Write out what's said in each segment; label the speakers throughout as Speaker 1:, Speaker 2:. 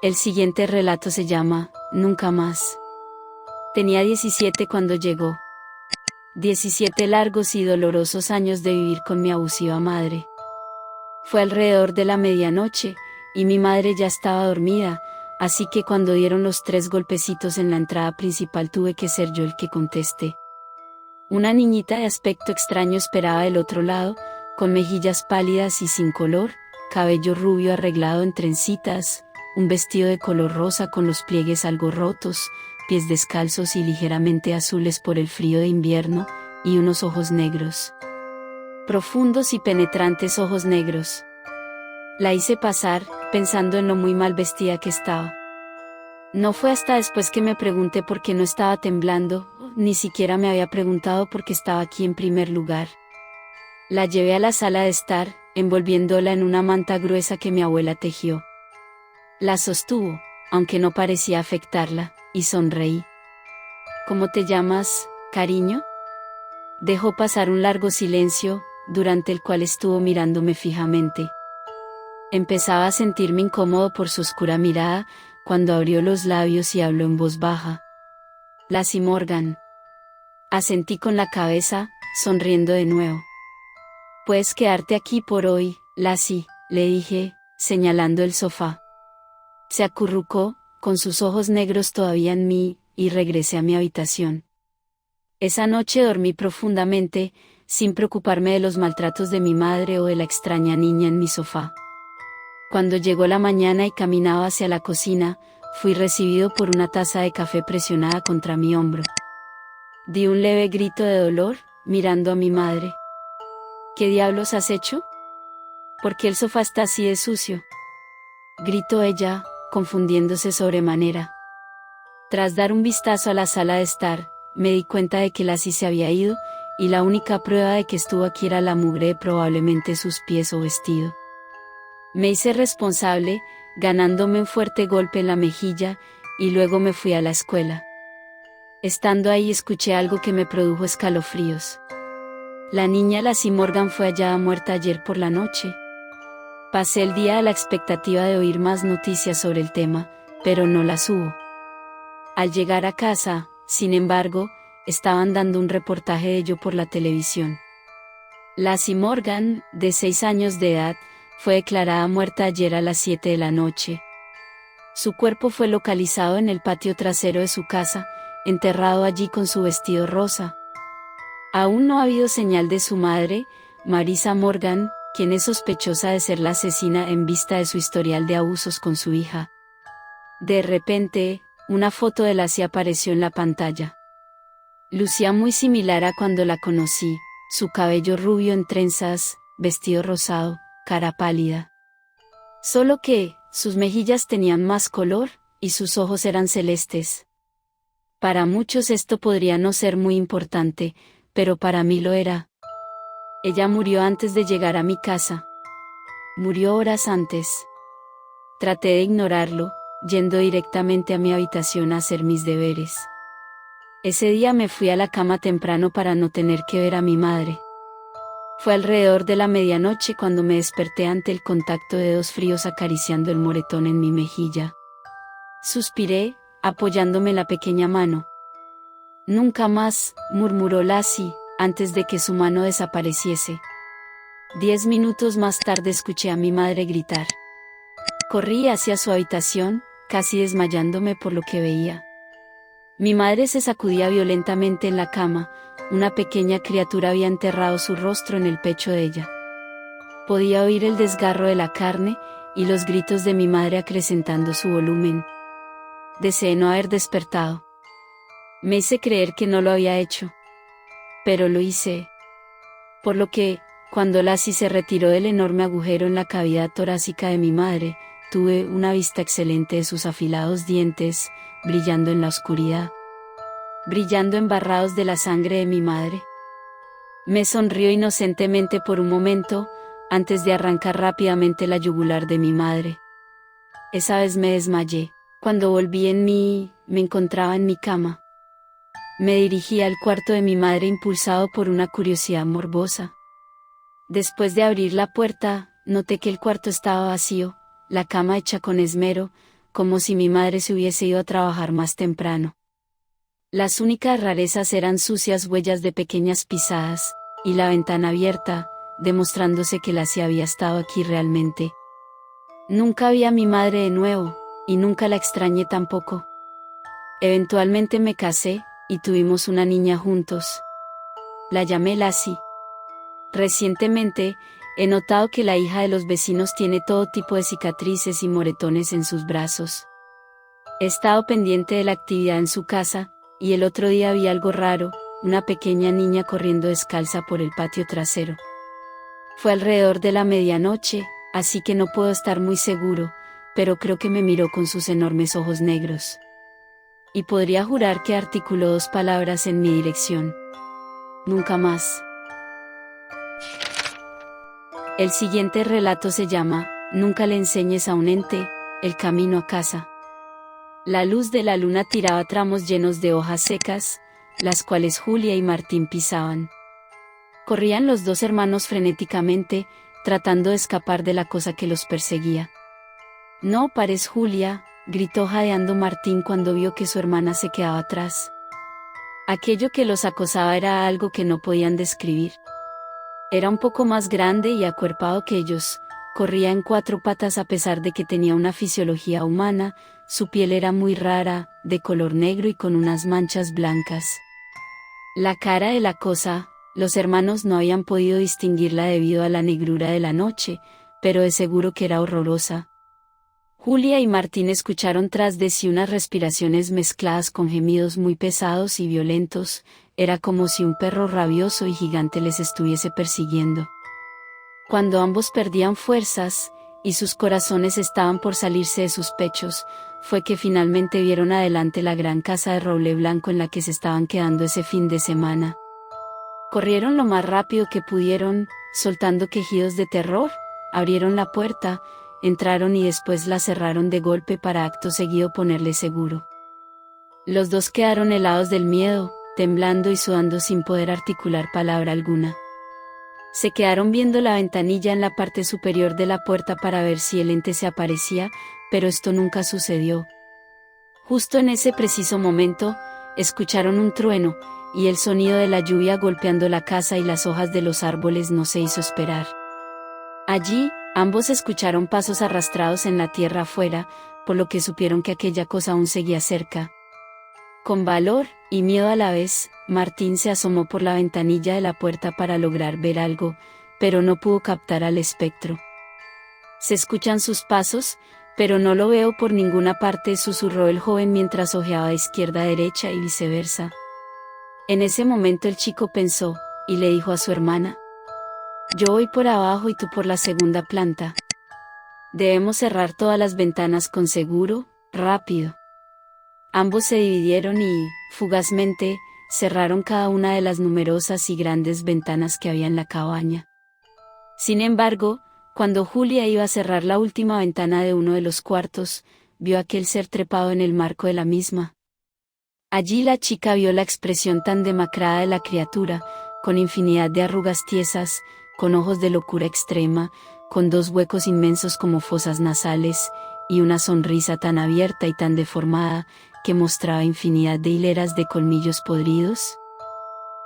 Speaker 1: El siguiente relato se llama Nunca más. Tenía 17 cuando llegó. 17 largos y dolorosos años de vivir con mi abusiva madre. Fue alrededor de la medianoche, y mi madre ya estaba dormida, así que cuando dieron los 3 golpecitos en la entrada principal tuve que ser yo el que conteste. Una niñita de aspecto extraño esperaba del otro lado, con mejillas pálidas y sin color, cabello rubio arreglado en trencitas, un vestido de color rosa con los pliegues algo rotos, pies descalzos y ligeramente azules por el frío de invierno, y unos ojos negros. Profundos y penetrantes ojos negros. La hice pasar, pensando en lo muy mal vestida que estaba. No fue hasta después que me pregunté por qué no estaba temblando, ni siquiera me había preguntado por qué estaba aquí en primer lugar. La llevé a la sala de estar, envolviéndola en una manta gruesa que mi abuela tejió. La sostuvo, aunque no parecía afectarla, y sonreí. ¿Cómo te llamas, cariño? Dejó pasar un largo silencio, durante el cual estuvo mirándome fijamente. Empezaba a sentirme incómodo por su oscura mirada, cuando abrió los labios y habló en voz baja. Lassie Morgan. Asentí con la cabeza, sonriendo de nuevo. Puedes quedarte aquí por hoy, Lassie, le dije, señalando el sofá. Se acurrucó, con sus ojos negros todavía en mí, y regresé a mi habitación. Esa noche dormí profundamente, sin preocuparme de los maltratos de mi madre o de la extraña niña en mi sofá. Cuando llegó la mañana y caminaba hacia la cocina, fui recibido por una taza de café presionada contra mi hombro. Di un leve grito de dolor, mirando a mi madre. ¿Qué diablos has hecho? ¿Por qué el sofá está así de sucio? Gritó ella, confundiéndose sobremanera. Tras dar un vistazo a la sala de estar, me di cuenta de que Lassie se había ido, y la única prueba de que estuvo aquí era la mugre de probablemente sus pies o vestido. Me hice responsable, ganándome un fuerte golpe en la mejilla, y luego me fui a la escuela. Estando ahí escuché algo que me produjo escalofríos. La niña Lassie Morgan fue hallada muerta ayer por la noche. Pasé el día a la expectativa de oír más noticias sobre el tema, pero no las hubo. Al llegar a casa, sin embargo, estaban dando un reportaje de ello por la televisión. Lassie Morgan, de 6 años de edad, fue declarada muerta ayer a las 7 de la noche. Su cuerpo fue localizado en el patio trasero de su casa, enterrado allí con su vestido rosa. Aún no ha habido señal de su madre, Marisa Morgan, quien es sospechosa de ser la asesina en vista de su historial de abusos con su hija. De repente, una foto de Lassie apareció en la pantalla. Lucía muy similar a cuando la conocí, su cabello rubio en trenzas, vestido rosado, cara pálida. Solo que, sus mejillas tenían más color, y sus ojos eran celestes. Para muchos esto podría no ser muy importante, pero para mí lo era. Ella murió antes de llegar a mi casa. Murió horas antes. Traté de ignorarlo, yendo directamente a mi habitación a hacer mis deberes. Ese día me fui a la cama temprano para no tener que ver a mi madre. Fue alrededor de la medianoche cuando me desperté ante el contacto de dedos fríos acariciando el moretón en mi mejilla. Suspiré, apoyándome la pequeña mano. Nunca más, murmuró Lassie, antes de que su mano desapareciese. 10 minutos más tarde escuché a mi madre gritar. Corrí hacia su habitación, casi desmayándome por lo que veía. Mi madre se sacudía violentamente en la cama, una pequeña criatura había enterrado su rostro en el pecho de ella. Podía oír el desgarro de la carne, y los gritos de mi madre acrecentando su volumen. Deseé no haber despertado. Me hice creer que no lo había hecho. Pero lo hice. Por lo que, cuando Lassie se retiró del enorme agujero en la cavidad torácica de mi madre, tuve una vista excelente de sus afilados dientes, brillando en la oscuridad. Brillando embarrados de la sangre de mi madre. Me sonrió inocentemente por un momento, antes de arrancar rápidamente la yugular de mi madre. Esa vez me desmayé. Cuando volví en mí, me encontraba en mi cama. Me dirigí al cuarto de mi madre impulsado por una curiosidad morbosa. Después de abrir la puerta, noté que el cuarto estaba vacío, la cama hecha con esmero, como si mi madre se hubiese ido a trabajar más temprano. Las únicas rarezas eran sucias huellas de pequeñas pisadas, y la ventana abierta, demostrándose que la había estado aquí realmente. Nunca vi a mi madre de nuevo, y nunca la extrañé tampoco. Eventualmente me casé, y tuvimos una niña juntos. La llamé Lassie. Recientemente, he notado que la hija de los vecinos tiene todo tipo de cicatrices y moretones en sus brazos. He estado pendiente de la actividad en su casa, y el otro día vi algo raro, una pequeña niña corriendo descalza por el patio trasero. Fue alrededor de la medianoche, así que no puedo estar muy seguro, pero creo que me miró con sus enormes ojos negros. Y podría jurar que articuló 2 palabras en mi dirección. Nunca más. El siguiente relato se llama, Nunca le enseñes a un ente, el camino a casa. La luz de la luna tiraba tramos llenos de hojas secas, las cuales Julia y Martín pisaban. Corrían los 2 hermanos frenéticamente, tratando de escapar de la cosa que los perseguía. No pares, Julia, gritó jadeando Martín cuando vio que su hermana se quedaba atrás. Aquello que los acosaba era algo que no podían describir. Era un poco más grande y acuerpado que ellos, corría en 4 patas a pesar de que tenía una fisiología humana, su piel era muy rara, de color negro y con unas manchas blancas. La cara de la cosa, los hermanos no habían podido distinguirla debido a la negrura de la noche, pero de seguro que era horrorosa. Julia y Martín escucharon tras de sí unas respiraciones mezcladas con gemidos muy pesados y violentos, era como si un perro rabioso y gigante les estuviese persiguiendo. Cuando ambos perdían fuerzas, y sus corazones estaban por salirse de sus pechos, fue que finalmente vieron adelante la gran casa de roble blanco en la que se estaban quedando ese fin de semana. Corrieron lo más rápido que pudieron, soltando quejidos de terror, abrieron la puerta, entraron y después la cerraron de golpe para acto seguido ponerle seguro. Los 2 quedaron helados del miedo, temblando y sudando sin poder articular palabra alguna. Se quedaron viendo la ventanilla en la parte superior de la puerta para ver si el ente se aparecía, pero esto nunca sucedió. Justo en ese preciso momento, escucharon un trueno, y el sonido de la lluvia golpeando la casa y las hojas de los árboles no se hizo esperar. Allí, ambos escucharon pasos arrastrados en la tierra afuera, por lo que supieron que aquella cosa aún seguía cerca. Con valor, y miedo a la vez, Martín se asomó por la ventanilla de la puerta para lograr ver algo, pero no pudo captar al espectro. Se escuchan sus pasos, pero no lo veo por ninguna parte, susurró el joven mientras hojeaba de izquierda a derecha y viceversa. En ese momento el chico pensó, y le dijo a su hermana: yo voy por abajo y tú por la segunda planta. Debemos cerrar todas las ventanas con seguro, rápido. Ambos se dividieron y, fugazmente, cerraron cada una de las numerosas y grandes ventanas que había en la cabaña. Sin embargo, cuando Julia iba a cerrar la última ventana de uno de los cuartos, vio a aquel ser trepado en el marco de la misma. Allí la chica vio la expresión tan demacrada de la criatura, con infinidad de arrugas tiesas, con ojos de locura extrema, con 2 huecos inmensos como fosas nasales, y una sonrisa tan abierta y tan deformada, que mostraba infinidad de hileras de colmillos podridos.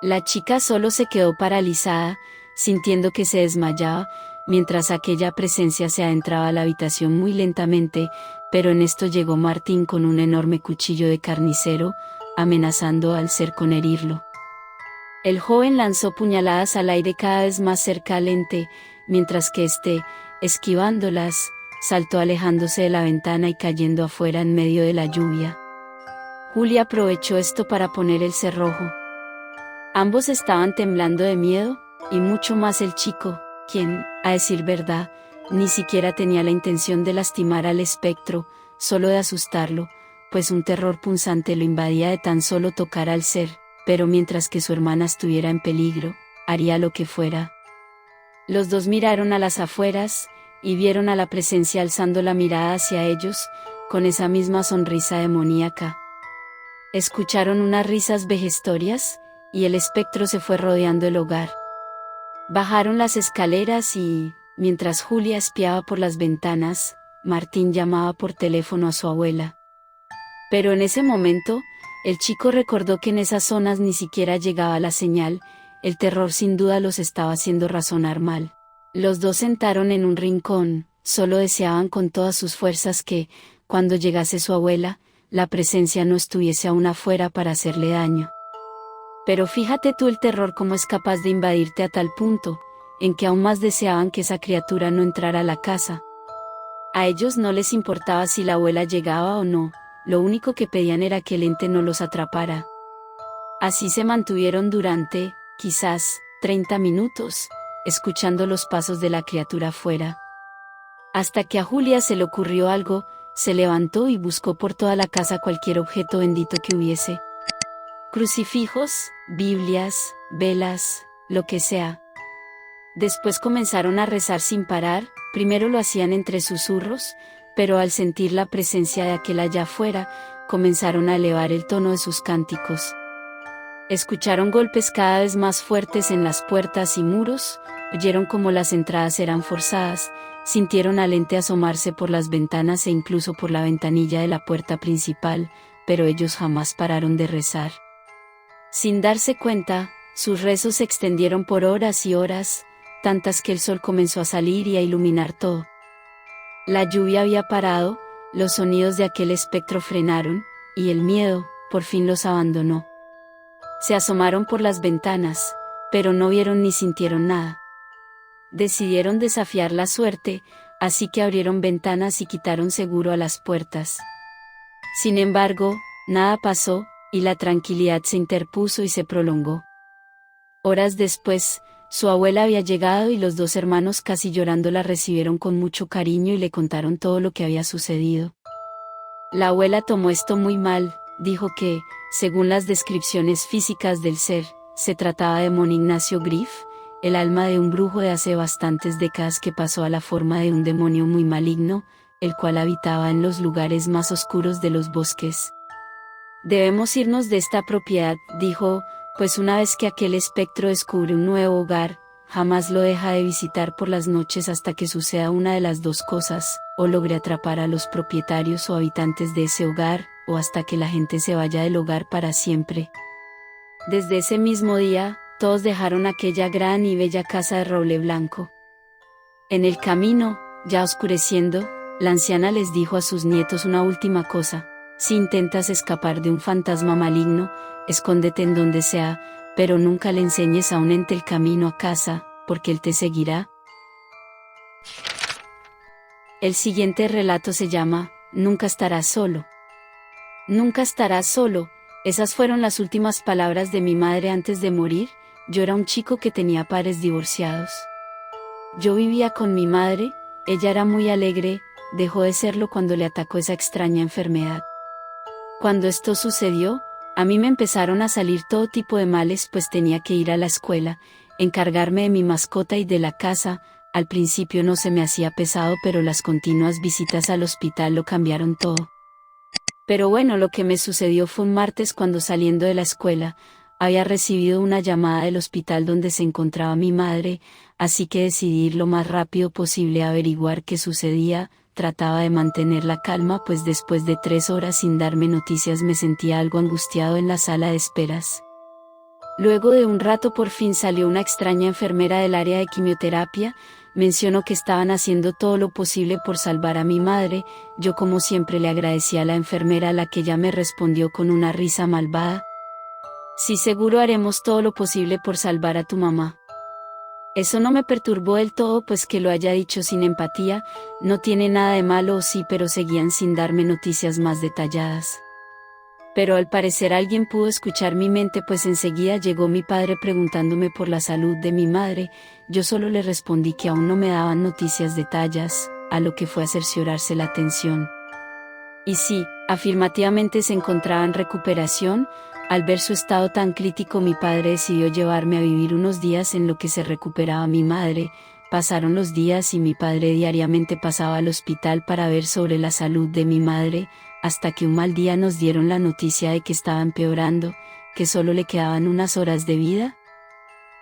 Speaker 1: La chica solo se quedó paralizada, sintiendo que se desmayaba, mientras aquella presencia se adentraba a la habitación muy lentamente, pero en esto llegó Martín con un enorme cuchillo de carnicero, amenazando al ser con herirlo. El joven lanzó puñaladas al aire cada vez más cerca al ente, mientras que éste, esquivándolas, saltó alejándose de la ventana y cayendo afuera en medio de la lluvia. Julia aprovechó esto para poner el cerrojo. Ambos estaban temblando de miedo, y mucho más el chico, quien, a decir verdad, ni siquiera tenía la intención de lastimar al espectro, solo de asustarlo, pues un terror punzante lo invadía de tan solo tocar al ser, pero mientras que su hermana estuviera en peligro, haría lo que fuera. Los 2 miraron a las afueras, y vieron a la presencia alzando la mirada hacia ellos, con esa misma sonrisa demoníaca. Escucharon unas risas vejestorias, y el espectro se fue rodeando el hogar. Bajaron las escaleras y, mientras Julia espiaba por las ventanas, Martín llamaba por teléfono a su abuela. Pero en ese momento, el chico recordó que en esas zonas ni siquiera llegaba la señal, el terror sin duda los estaba haciendo razonar mal. Los dos sentaron en un rincón, solo deseaban con todas sus fuerzas que, cuando llegase su abuela, la presencia no estuviese aún afuera para hacerle daño. Pero fíjate tú el terror cómo es capaz de invadirte a tal punto, en que aún más deseaban que esa criatura no entrara a la casa. A ellos no les importaba si la abuela llegaba o no, lo único que pedían era que el ente no los atrapara. Así se mantuvieron durante, quizás, 30 minutos, escuchando los pasos de la criatura afuera. Hasta que a Julia se le ocurrió algo, se levantó y buscó por toda la casa cualquier objeto bendito que hubiese. Crucifijos, Biblias, velas, lo que sea. Después comenzaron a rezar sin parar, primero lo hacían entre susurros, pero al sentir la presencia de aquel allá afuera, comenzaron a elevar el tono de sus cánticos. Escucharon golpes cada vez más fuertes en las puertas y muros, oyeron como las entradas eran forzadas, sintieron al ente asomarse por las ventanas e incluso por la ventanilla de la puerta principal, pero ellos jamás pararon de rezar. Sin darse cuenta, sus rezos se extendieron por horas y horas, tantas que el sol comenzó a salir y a iluminar todo. La lluvia había parado, los sonidos de aquel espectro frenaron, y el miedo, por fin los abandonó. Se asomaron por las ventanas, pero no vieron ni sintieron nada. Decidieron desafiar la suerte, así que abrieron ventanas y quitaron seguro a las puertas. Sin embargo, nada pasó, y la tranquilidad se interpuso y se prolongó. Horas después, su abuela había llegado y los dos hermanos casi llorando la recibieron con mucho cariño y le contaron todo lo que había sucedido. La abuela tomó esto muy mal, dijo que, según las descripciones físicas del ser, se trataba de Mon Ignacio Griff, el alma de un brujo de hace bastantes décadas que pasó a la forma de un demonio muy maligno, el cual habitaba en los lugares más oscuros de los bosques. Debemos irnos de esta propiedad, dijo, pues una vez que aquel espectro descubre un nuevo hogar, jamás lo deja de visitar por las noches hasta que suceda una de las dos cosas, o logre atrapar a los propietarios o habitantes de ese hogar, o hasta que la gente se vaya del hogar para siempre. Desde ese mismo día, todos dejaron aquella gran y bella casa de roble blanco. En el camino, ya oscureciendo, la anciana les dijo a sus nietos una última cosa: si intentas escapar de un fantasma maligno, escóndete en donde sea, pero nunca le enseñes a un ente el camino a casa, porque él te seguirá. El siguiente relato se llama, Nunca estarás solo. Nunca estarás solo. Esas fueron las últimas palabras de mi madre antes de morir. Yo era un chico que tenía padres divorciados. Yo vivía con mi madre, ella era muy alegre, dejó de serlo cuando le atacó esa extraña enfermedad. Cuando esto sucedió, a mí me empezaron a salir todo tipo de males, pues tenía que ir a la escuela, encargarme de mi mascota y de la casa. Al principio no se me hacía pesado, pero las continuas visitas al hospital lo cambiaron todo. Pero bueno, lo que me sucedió fue un martes cuando, saliendo de la escuela, había recibido una llamada del hospital donde se encontraba mi madre, así que decidí ir lo más rápido posible a averiguar qué sucedía. Trataba de mantener la calma, pues después de 3 horas sin darme noticias me sentía algo angustiado en la sala de esperas. Luego de un rato por fin salió una extraña enfermera del área de quimioterapia, mencionó que estaban haciendo todo lo posible por salvar a mi madre. Yo como siempre le agradecí a la enfermera, a la que ella me respondió con una risa malvada: sí, seguro haremos todo lo posible por salvar a tu mamá. Eso no me perturbó del todo, pues que lo haya dicho sin empatía, no tiene nada de malo, o sí, pero seguían sin darme noticias más detalladas. Pero al parecer alguien pudo escuchar mi mente, pues enseguida llegó mi padre preguntándome por la salud de mi madre. Yo solo le respondí que aún no me daban noticias detalles, a lo que fue a cerciorarse la atención. Y sí, afirmativamente se encontraba en recuperación. Al ver su estado tan crítico, mi padre decidió llevarme a vivir unos días en lo que se recuperaba mi madre. Pasaron los días y mi padre diariamente pasaba al hospital para ver sobre la salud de mi madre, hasta que un mal día nos dieron la noticia de que estaba empeorando, que solo le quedaban unas horas de vida.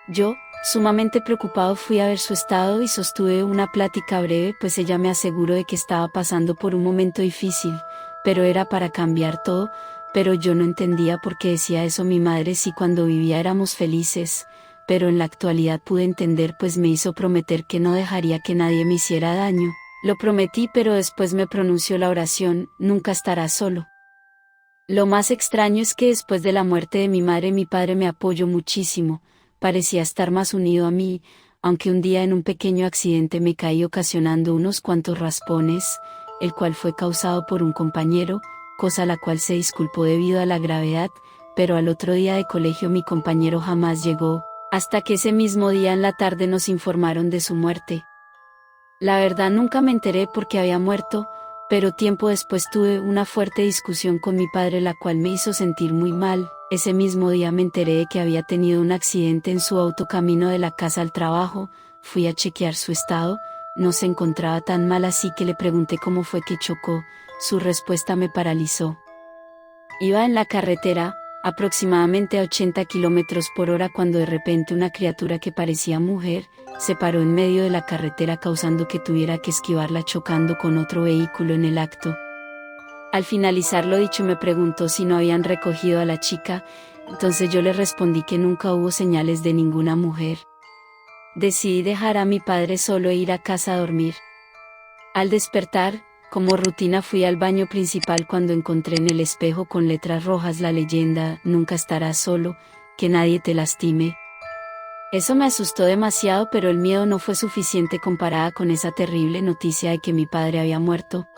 Speaker 1: Yo, Sumamente preocupado fui a ver su estado y sostuve una plática breve, pues ella me aseguró de que estaba pasando por un momento difícil, pero era para cambiar todo, pero yo no entendía por qué decía eso mi madre si cuando vivía éramos felices, pero en la actualidad pude entender pues me hizo prometer que no dejaría que nadie me hiciera daño. Lo prometí, pero después me pronunció la oración, nunca estarás solo. Lo más extraño es que después de la muerte de mi madre mi padre me apoyó muchísimo, parecía estar más unido a mí, aunque un día en un pequeño accidente me caí ocasionando unos cuantos raspones, el cual fue causado por un compañero, cosa la cual se disculpó debido a la gravedad, pero al otro día de colegio mi compañero jamás llegó, hasta que ese mismo día en la tarde nos informaron de su muerte. La verdad nunca me enteré por qué había muerto, pero tiempo después tuve una fuerte discusión con mi padre la cual me hizo sentir muy mal. Ese mismo día me enteré de que había tenido un accidente en su auto camino de la casa al trabajo, fui a chequear su estado, no se encontraba tan mal así que le pregunté cómo fue que chocó, su respuesta me paralizó. Iba en la carretera, aproximadamente a 80 kilómetros por hora cuando de repente una criatura que parecía mujer, se paró en medio de la carretera causando que tuviera que esquivarla chocando con otro vehículo en el acto. Al finalizar lo dicho me preguntó si no habían recogido a la chica, entonces yo le respondí que nunca hubo señales de ninguna mujer. Decidí dejar a mi padre solo e ir a casa a dormir. Al despertar, como rutina fui al baño principal cuando encontré en el espejo con letras rojas la leyenda, nunca estarás solo, que nadie te lastime. Eso me asustó demasiado, pero el miedo no fue suficiente comparada con esa terrible noticia de que mi padre había muerto.